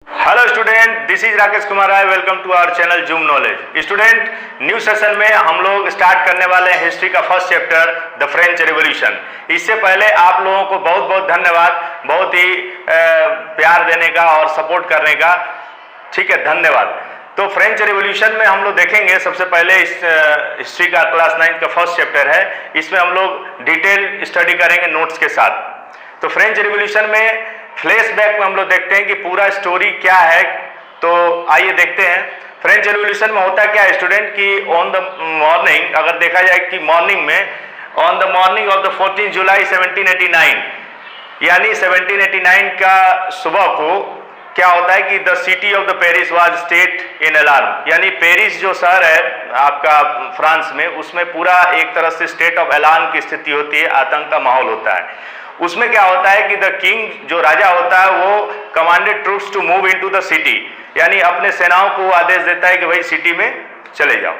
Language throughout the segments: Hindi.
Hello student, this is Rakesh Kumar Rai. Welcome to our channel zoom knowledge. Student, new session में हम लोग स्टार्ट करने वाले हैं हिस्ट्री का first chapter, the French revolution. इससे पहले आप लोगों को बहुत बहुत धन्यवाद, बहुत ही प्यार देने का और सपोर्ट करने का। ठीक है, धन्यवाद। तो फ्रेंच रिवॉल्यूशन में हम लोग देखेंगे सबसे पहले इस हिस्ट्री का क्लास 9 का फर्स्ट चैप्टर है। इसमें हम लोग डिटेल स्टडी करेंगे नोट्स के साथ। तो फ्रेंच रिवॉल्यूशन में फ्लैशबैक में हम लोग देखते हैं कि पूरा स्टोरी क्या है। तो आइए देखते हैं। फ्रेंच रिवॉल्यूशन में होता क्या है स्टूडेंट कि ऑन द मॉर्निंग, अगर देखा जाए कि मॉर्निंग में, on the morning of the 14 जुलाई 1789, यानी 1789 का सुबह को क्या होता है कि the city of the Paris was state in alarm, यानी पेरिस जो शहर है आपका फ्रांस में, उसमें पूरा एक तरह से स्टेट ऑफ अलार्म की स्थिति होती है, आतंक का माहौल होता है। उसमें क्या होता है कि द किंग जो राजा होता है वो commanded troops to move into the city, यानी अपने सेनाओं को आदेश देता है कि भाई सिटी में चले जाओ।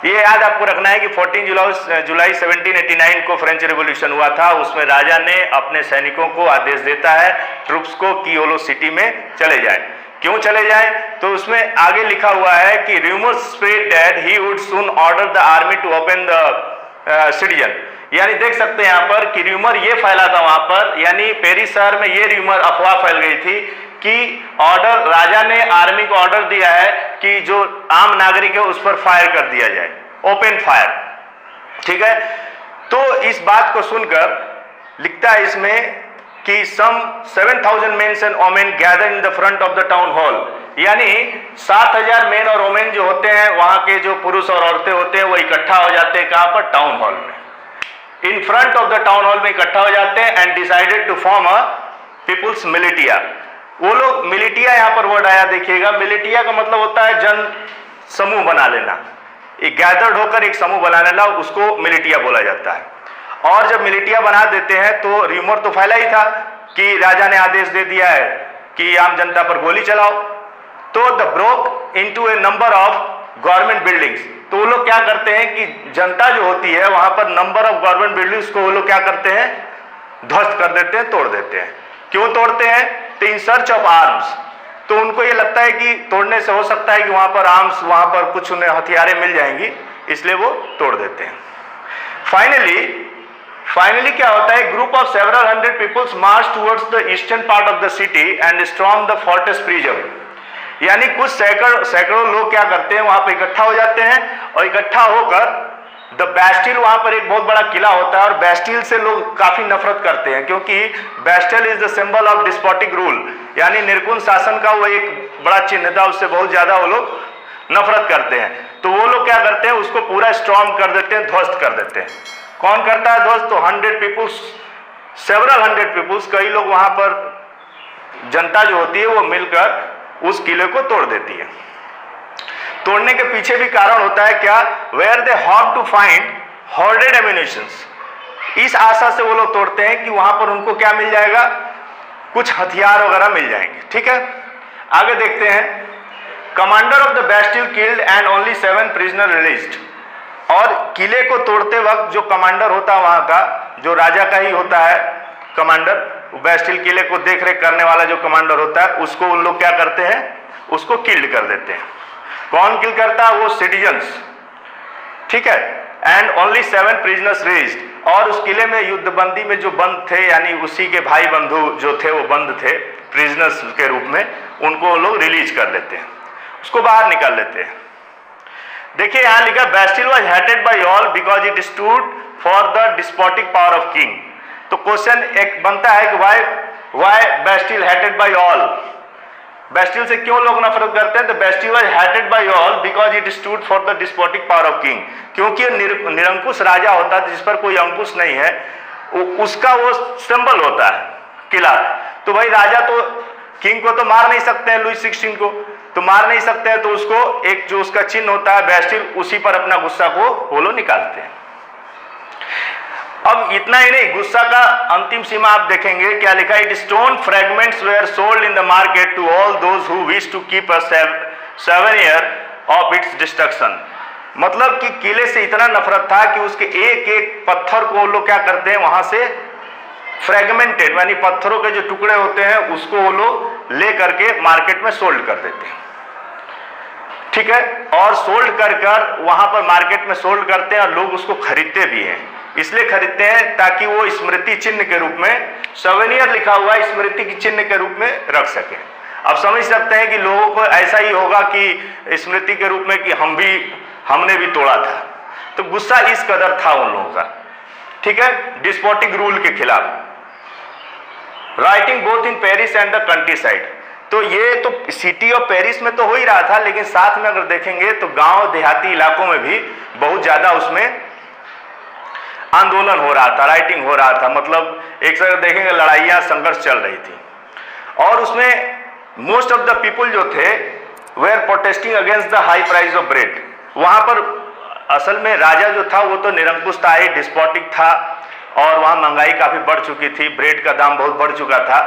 ये याद आपको रखना है कि 14 जुलाई 1789 को फ्रेंच रिवॉल्यूशन हुआ था। उसमें राजा ने अपने सैनिकों को आदेश देता है, ट्रूप्स को, कि वो लोग सिटी में चले जाए। क्यों चले जाए? तो उसमें आगे लिखा हुआ है कि rumours spread that he would soon order the army to open the citizen, यानी देख सकते हैं यहाँ पर कि र्यूमर ये फैला था वहां पर, यानी पेरिस शहर में ये र्यूमर अफवाह फैल गई थी कि ऑर्डर, राजा ने आर्मी को ऑर्डर दिया है कि जो आम नागरिक है उस पर फायर कर दिया जाए, ओपन फायर। ठीक है, तो इस बात को सुनकर लिखता है इसमें कि some 7000 mens and women gather in the front of the town hall, यानी 7000 मेन और वोमेन जो होते हैं, वहां के जो पुरुष और औरतें होते हैं, वो इकट्ठा हो जाते हैं। कहां पर? टाउन हॉल में, in front of the town hall में इकट्ठा हो जाते हैं। And decided to form a people's militia. वो लोग, मिलिटिया यहाँ पर वर्ड आया देखिएगा, मिलिटिया का मतलब होता है जन समूह बना लेना, एक गैदर्ड होकर एक समूह बना लेना, उसको मिलिटिया बोला जाता है। और जब मिलिटिया बना देते हैं तो र्यूमर तो फैला ही था कि राजा ने आदेश दे दिया है कि आम जनता पर गोली चलाओ। तो the broke into A number of government buildings. तो वो लोग क्या करते हैं कि जनता जो होती है वहां पर नंबर ऑफ गवर्नमेंट बिल्डिंग्स को वो लोग क्या करते हैं? ध्वस्त कर देते हैं, तोड़ देते हैं। क्यों तोड़ते हैं? तो इन सर्च ऑफ आर्म्स। तो उनको ये लगता है कि तोड़ने से हो सकता है कि वहां पर आर्म्स, वहां पर कुछ उन्हें हथियारें मिल जाएंगी, इसलिए वो तोड़ देते हैं। फाइनली क्या होता है? Group of several hundred peoples march towards the eastern part of the city and storm the fortress prison, यानी कुछ सैकड़ों लोग क्या करते हैं, वहां पर इकट्ठा हो जाते हैं और इकट्ठा होकर द बैस्टिल, वहां पर एक बहुत बड़ा किला होता है और बैस्टिल से लोग काफी नफरत करते हैं, क्योंकि Bastille is the symbol of despotic rule, यानी निर्कुंज शासन का वो एक बड़ा चिन्ह था, उससे बहुत ज्यादा वो लोग नफरत करते हैं। तो वो लोग क्या करते हैं? उसको पूरा स्टॉर्म कर देते हैं, ध्वस्त कर देते हैं। कौन करता है ध्वस्त? तो 100 पीपुल्स, सेवरल 100 पीपुल्स, कई लोग वहां पर, जनता जो होती है वो मिलकर उस किले को तोड़ देती है। तोड़ने के पीछे भी कारण होता है क्या? Where they hope to find hoarded ammunitions, इस आशा से वो लोग तोड़ते हैं कि वहां पर उनको क्या मिल जाएगा? कुछ हथियार वगैरह मिल जाएंगे। ठीक है, आगे देखते हैं। Commander of the Bastille killed and only 7 prisoner released, और किले को तोड़ते वक्त जो कमांडर होता है वहां का, जो राजा का ही होता है कमांडर, बैस्टिल किले को देख रेख करने वाला जो कमांडर होता है, उसको उन लोग क्या करते हैं? उसको किल्ड कर देते हैं। कौन किल करता है? वो सिटीजन्स। ठीक है, एंड ओनली 7 प्रिजनर्स रिलीज्ड, और उस किले में युद्धबंदी में जो बंद थे, यानी उसी के भाई बंधु जो थे वो बंद थे प्रिजनर्स के रूप में, उनको लोग रिलीज कर लेते हैं, उसको बाहर निकाल लेते हैं। देखिए यहां लिखा, Bastille was hated by all because it stood for the despotic power of king. तो क्वेश्चन एक बनता है कि why Bastille hated by all, Bastille से क्यों लोग नफरत करते हैं? तो Bastille was hated by all because it stood for the despotic power of king, क्योंकि निरंकुश राजा होता है जिस पर कोई अंकुश नहीं है, उसका वो सिंबल होता है किला। तो भाई राजा तो किंग को तो मार नहीं सकते हैं, लुई 16 को तो मार नहीं सकते हैं, तो उसको एक जो उसका चिन्ह होता है बैस्टिल, उसी पर अपना गुस्सा को वो लोग निकालते हैं। अब इतना ही नहीं, गुस्सा का अंतिम सीमा आप देखेंगे क्या लिखा है? It stone fragments were sold in the market to all those who wish to keep a souvenir of its destruction. मतलब कि किले से इतना नफरत था कि उसके एक एक पत्थर को लोग क्या करते हैं, वहां से फ्रेगमेंटेड, यानी पत्थरों के जो टुकड़े होते हैं उसको वो लोग ले करके मार्केट में सोल्ड कर देते हैं, ठीक है। और सोल्ड कर वहां पर मार्केट में सोल्ड करते हैं और लोग उसको खरीदते भी हैं। इसलिए खरीदते हैं ताकि वो स्मृति चिन्ह के रूप में, सवेनियर लिखा हुआ स्मृति की चिन्ह के रूप में रख सके। अब समझ सकते हैं कि लोगों को ऐसा ही होगा कि स्मृति के रूप में कि हमने भी तोड़ा था, तो गुस्सा इस कदर था उन लोगों का, ठीक है, डिस्पोटिक रूल के खिलाफ। Writing both in Paris and the country side, तो ये तो सिटी ऑफ पेरिस में तो हो ही रहा था, लेकिन साथ में अगर देखेंगे तो गांव देहाती इलाकों में भी बहुत ज्यादा उसमें आंदोलन हो रहा था, राइटिंग हो रहा था, मतलब एक तरह देखेंगे लड़ाइयाँ संघर्ष चल रही थी। और उसमें मोस्ट ऑफ द पीपल जो थे were protesting against the high price of bread. वहाँ पर असल में राजा जो था वो तो निरंकुश था, डिस्पोटिक था, और वहाँ महंगाई काफ़ी बढ़ चुकी थी, ब्रेड का दाम बहुत बढ़ चुका था,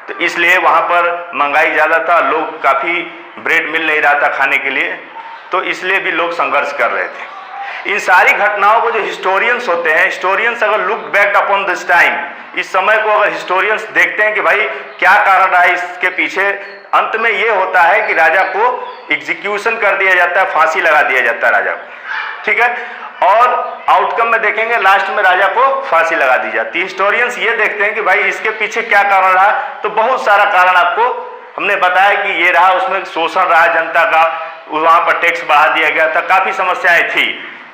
तो इसलिए वहाँ पर महंगाई ज़्यादा था, लोग काफ़ी ब्रेड मिल नहीं रहा था खाने के लिए, तो इसलिए भी लोग संघर्ष कर रहे थे। इन सारी घटनाओं को जो हिस्टोरियंस होते हैं, हिस्टोरियंस अगर look back upon this time, इस समय को अगर हिस्टोरियंस देखते हैं कि भाई क्या कारण रहा है इसके पीछे, अंत में ये होता है कि राजा को एग्जीक्यूशन कर दिया जाता है, फांसी लगा दिया जाता है राजा को, ठीक है। और आउटकम में देखेंगे लास्ट में राजा को फांसी लगा दी जाती है। हिस्टोरियंस ये देखते हैं कि भाई इसके पीछे क्या कारण रहा, तो बहुत सारा कारण आपको हमने बताया कि ये रहा, उसमें शोषण रहा जनता का, वहाँ पर टैक्स बढ़ा दिया गया था, काफ़ी समस्याएं थी।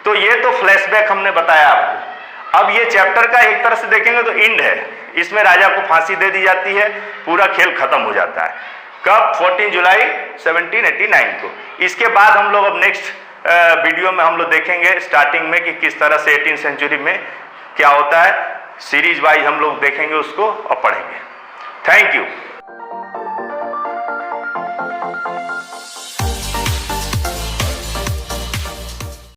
तो ये तो फ्लैशबैक हमने बताया आपको। अब ये चैप्टर का एक तरह से देखेंगे तो एंड है, इसमें राजा को फांसी दे दी जाती है, पूरा खेल खत्म हो जाता है। कब? 14 जुलाई 1789 को। इसके बाद हम लोग अब नेक्स्ट वीडियो में हम लोग देखेंगे स्टार्टिंग में कि किस तरह से 18वीं सेंचुरी में क्या होता है, सीरीज वाइज हम लोग देखेंगे उसको और पढ़ेंगे। Thank you.